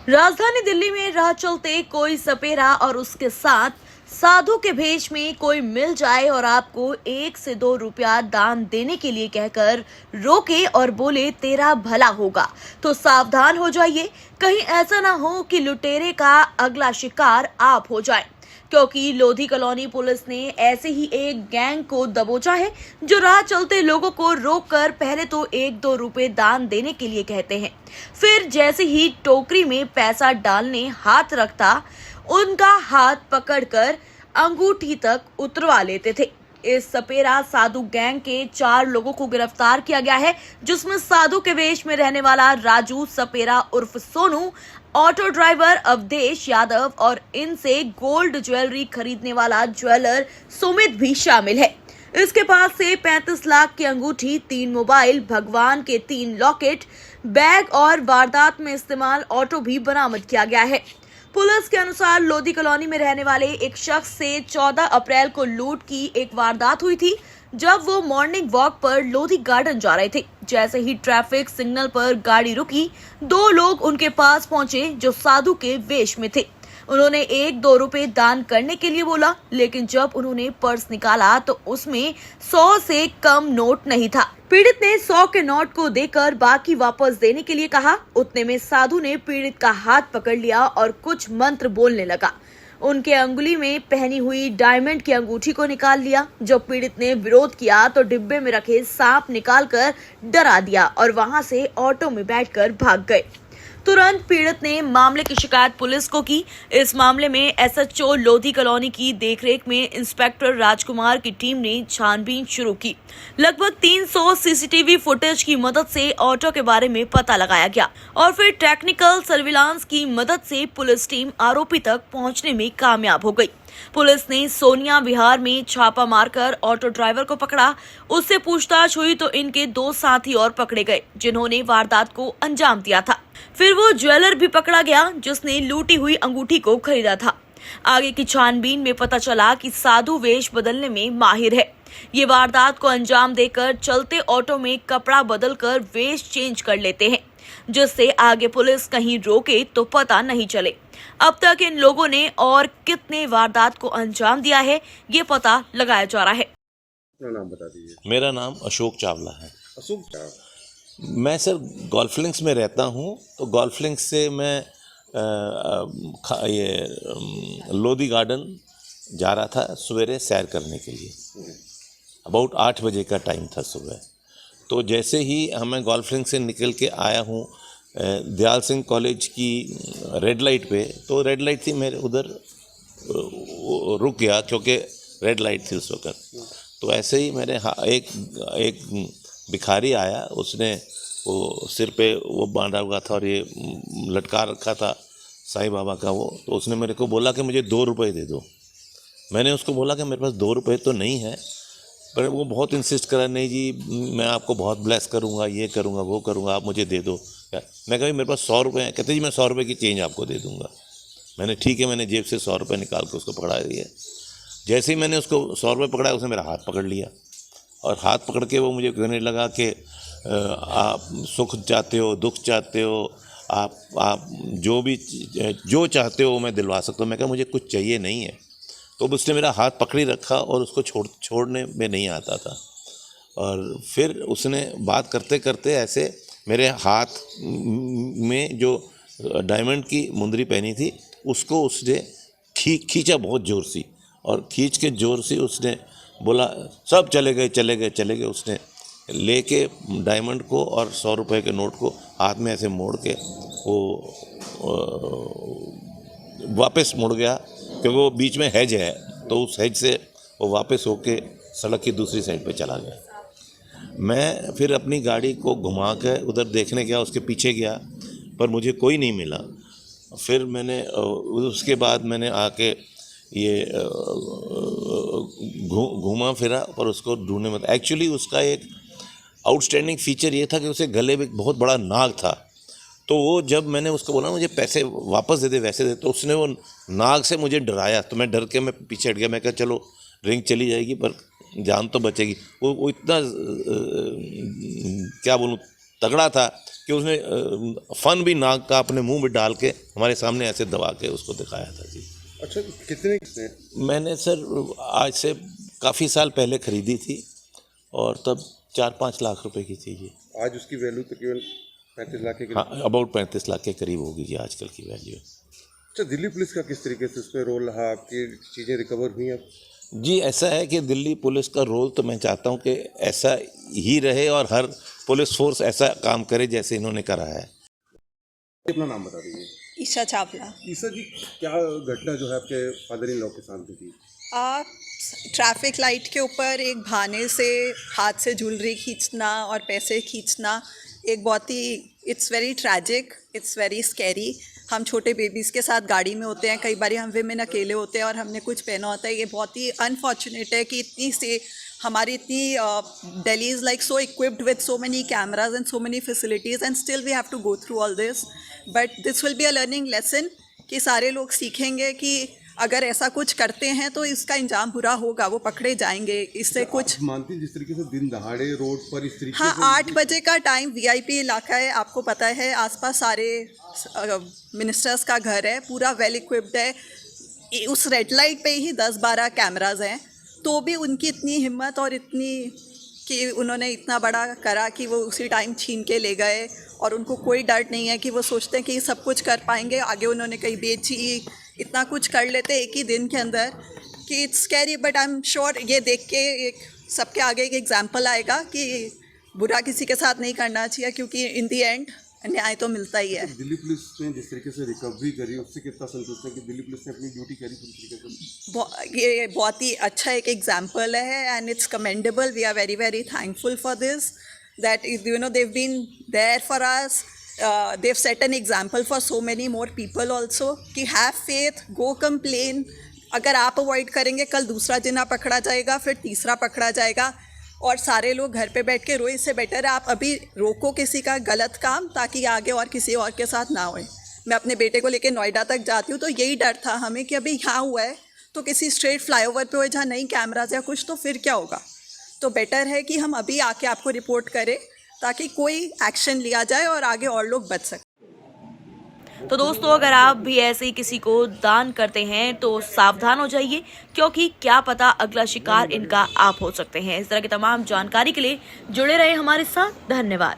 राजधानी दिल्ली में राह चलते कोई सपेरा और उसके साथ साधु के भेष में कोई मिल जाए और आपको 1 से 2 रुपया दान देने के लिए कहकर रोके और बोले तेरा भला होगा, तो सावधान हो जाइए। कहीं ऐसा ना हो कि लुटेरे का अगला शिकार आप हो जाए, क्योंकि लोधी कॉलोनी पुलिस ने ऐसे ही एक गैंग को दबोचा है जो राह चलते लोगों को रोककर पहले तो 1-2 रुपए दान देने के लिए कहते हैं, फिर जैसे ही टोकरी में पैसा डालने हाथ रखता उनका हाथ पकड़कर अंगूठी तक उतरवा लेते थे। इस सपेरा साधु गैंग के 4 लोगों को गिरफ्तार किया गया है, जिसमें साधु के वेश में रहने वाला राजू सपेरा उर्फ सोनू, ऑटो ड्राइवर अवधेश यादव और इनसे गोल्ड ज्वेलरी खरीदने वाला ज्वेलर सुमित भी शामिल है। इसके पास से 35 लाख की अंगूठी, 3 मोबाइल, भगवान के 3 लॉकेट, बैग और वारदात में इस्तेमाल ऑटो भी बरामद किया गया है। पुलिस के अनुसार लोधी कॉलोनी में रहने वाले एक शख्स से 14 अप्रैल को लूट की एक वारदात हुई थी, जब वो मॉर्निंग वॉक पर लोधी गार्डन जा रहे थे। जैसे ही ट्रैफिक सिग्नल पर गाड़ी रुकी, 2 लोग उनके पास पहुंचे जो साधु के वेश में थे। उन्होंने 1-2 रुपए दान करने के लिए बोला, लेकिन जब उन्होंने पर्स निकाला तो उसमें 100 से कम नोट नहीं था। पीड़ित ने 100 के नोट को देकर बाकी वापस देने के लिए कहा। उतने में साधु ने पीड़ित का हाथ पकड़ लिया और कुछ मंत्र बोलने लगा। उनके अंगुली में पहनी हुई डायमंड की अंगूठी को निकाल लिया। जब पीड़ित ने विरोध किया तो डिब्बे में रखे सांप निकालकर डरा दिया और वहां से ऑटो में बैठकर भाग गए। तुरंत पीड़ित ने मामले की शिकायत पुलिस को की। इस मामले में एसएचओ लोधी कॉलोनी की देखरेख में इंस्पेक्टर राजकुमार की टीम ने छानबीन शुरू की। लगभग 300 सीसीटीवी फुटेज की मदद से ऑटो के बारे में पता लगाया गया और फिर टेक्निकल सर्विलांस की मदद से पुलिस टीम आरोपी तक पहुंचने में कामयाब हो गई। पुलिस ने सोनिया विहार में छापा मारकर ऑटो ड्राइवर को पकड़ा। उससे पूछताछ हुई तो इनके 2 साथी और पकड़े गए, जिन्होंने वारदात को अंजाम दिया था। फिर वो ज्वेलर भी पकड़ा गया जिसने लूटी हुई अंगूठी को खरीदा था। आगे की छानबीन में पता चला कि साधु वेश बदलने में माहिर है। ये वारदात को अंजाम देकर चलते ऑटो में कपड़ा बदलकर वेश चेंज कर लेते हैं, जिससे आगे पुलिस कहीं रोके तो पता नहीं चले। अब तक इन लोगों ने और कितने वारदात को अंजाम दिया है, ये पता लगाया जा रहा है। अपना नाम बता दीजिए। मेरा नाम अशोक चावला है। अशोक चावला, मैं सर गोल्फ लिंक्स में रहता हूँ, तो गोल्फ लिंक्स से मैं लोधी गार्डन जा रहा था सवेरे सैर करने के लिए। अबाउट 8 बजे का टाइम था सुबह। तो जैसे ही हमें गोल्फ लिंक से निकल के आया हूँ दयाल सिंह कॉलेज की रेड लाइट पे, तो रेड लाइट थी, मेरे उधर रुक गया क्योंकि रेड लाइट थी उस वक्त। तो ऐसे ही मेरे एक भिखारी आया, उसने वो सिर पे वो बांधा हुआ था और ये लटका रखा था साईं बाबा का वो। तो उसने मेरे को बोला कि मुझे 2 रुपए दे दो। मैंने उसको बोला कि मेरे पास 2 रुपए तो नहीं है, पर वो बहुत इंसिस्ट करा, नहीं जी मैं आपको बहुत ब्लेस करूँगा, ये करूँगा, वो करूँगा, आप मुझे दे दो। मैं कहा मेरे पास 100 रुपये हैं। कहते जी मैं 100 रुपये की चेंज आपको दे दूँगा। मैंने ठीक है, मैंने जेब से 100 रुपये निकाल के उसको पकड़ा दिया। जैसे ही मैंने उसको 100 रुपये पकड़ाया, उसने मेरा हाथ पकड़ लिया और हाथ पकड़ के वो मुझे कहने लगा कि आप सुख चाहते हो, दुख चाहते हो, आप जो चाहते हो मैं दिलवा सकता हूँ। मैं कहा मुझे कुछ चाहिए नहीं है। तो उसने मेरा हाथ पकड़ी रखा और उसको छोड़ने में नहीं आता था। और फिर उसने बात करते करते ऐसे मेरे हाथ में जो डायमंड की मुंदरी पहनी थी उसको उसने खींचा बहुत ज़ोर से, और खींच के ज़ोर से उसने बोला सब चले गए। उसने लेके डायमंड को और 100 रुपये के नोट को हाथ में ऐसे मोड़ के वो वापस मुड़ गया, क्योंकि वो बीच में हेज है, तो उस हेज से वो वापस होके सड़क की दूसरी साइड पे चला गया। मैं फिर अपनी गाड़ी को घुमा के उधर देखने गया, उसके पीछे गया, पर मुझे कोई नहीं मिला। फिर मैंने उसके बाद मैंने आके ये घूमा फिरा पर उसको ढूंढने में। एक्चुअली उसका एक आउटस्टैंडिंग फीचर ये था कि उसे गले में एक बहुत बड़ा नाग था। तो वो जब मैंने उसको बोला मुझे पैसे वापस दे दे, वैसे दे, तो उसने वो नाग से मुझे डराया। तो मैं डर के मैं पीछे हट गया। मैं कहा चलो रिंग चली जाएगी पर जान तो बचेगी। वो इतना क्या बोलूँ तगड़ा था कि उसने फन भी नाक का अपने मुंह में डाल के हमारे सामने ऐसे दबा के उसको दिखाया था जी। अच्छा, कितने किसने? मैंने सर आज से काफ़ी साल पहले ख़रीदी थी और तब 4-5 लाख रुपए की थी ये। आज उसकी वैल्यू तकरीबन 35 लाख के करीब। हाँ, अबाउट 35 लाख के करीब होगी जी आजकल की वैल्यू। अच्छा, दिल्ली पुलिस का किस तरीके से उसमें रोल रहा? आपकी चीज़ें रिकवर हुई अब? जी ऐसा है कि दिल्ली पुलिस का रोल तो मैं चाहता हूँ कि ऐसा ही रहे और हर पुलिस फोर्स ऐसा काम करे जैसे इन्होंने करा है। अपना नाम बता दीजिए। ईशा चावला। ईसा जी, क्या घटना जो है आपके फादर इन लॉ के साथ हुई थी? ट्रैफिक लाइट के ऊपर एक बहाने से हाथ से ज्वेलरी खींचना और पैसे खींचना एक बहुत ही it's very tragic, it's very scary. हम छोटे बेबीज़ के साथ गाड़ी में होते हैं, कई बार हम विमेन अकेले होते हैं और हमने कुछ पहना होता है। ये बहुत ही अनफॉर्चुनेट है कि हमारी इतनी Delhi is like so equipped with so many cameras and so many facilities and still we have to go through all this, but this will be a learning lesson कि सारे लोग सीखेंगे कि अगर ऐसा कुछ करते हैं तो इसका इंजाम बुरा होगा, वो पकड़े जाएंगे। इससे कुछ मानती हैं जिस तरीके से दिन दहाड़े रोड पर इस तरीके हाँ, से 8 बजे का टाइम वीआईपी इलाका है, आपको पता है, आसपास सारे मिनिस्टर्स का घर है, पूरा वेल इक्विप्ड है। उस रेड लाइट पे ही 10-12 कैमराज हैं, तो भी उनकी इतनी हिम्मत और इतनी कि उन्होंने इतना बड़ा करा कि वो उसी टाइम छीन के ले गए और उनको कोई डर नहीं है कि वो सोचते हैं कि सब कुछ कर पाएंगे। आगे उन्होंने कहीं बेची, इतना कुछ कर लेते एक ही दिन के अंदर कि it's scary, but I am sure ये देख के एक सबके आगे एक एग्जाम्पल आएगा कि बुरा किसी के साथ नहीं करना चाहिए, क्योंकि इन दी एंड न्याय तो मिलता ही है। दिल्ली पुलिस ने जिस तरीके से रिकवरी करी उससे कितना संतुष्ट है कि दिल्ली पुलिस ने अपनी ड्यूटी करी पूरी तरीके से? ये बहुत ही अच्छा एक एग्जाम्पल है and it's commendable. We are very very thankful for this that you know they've been there for us. They've set an example for so many more people also कि have faith, go complain। अगर आप avoid करेंगे कल दूसरा जिना पकड़ा जाएगा, फिर तीसरा पकड़ा जाएगा और सारे लोग घर पे बैठ के रोए। इससे बेटर है आप अभी रोको किसी का गलत काम, ताकि आगे और किसी और के साथ ना होए। मैं अपने बेटे को लेके नोएडा तक जाती हूँ तो यही डर था हमें कि अभी यहाँ हुआ है तो किसी स्ट्रेट फ्लाईओवर पे हो जहाँ नहीं कैमराज या कुछ, तो फिर क्या होगा। तो बेटर है कि हम अभी आके आपको रिपोर्ट करें ताकि कोई एक्शन लिया जाए और आगे और लोग बच सकें। तो दोस्तों, अगर आप भी ऐसे ही किसी को दान करते हैं तो सावधान हो जाइए, क्योंकि क्या पता अगला शिकार इनका आप हो सकते हैं। इस तरह की तमाम जानकारी के लिए जुड़े रहे हमारे साथ। धन्यवाद।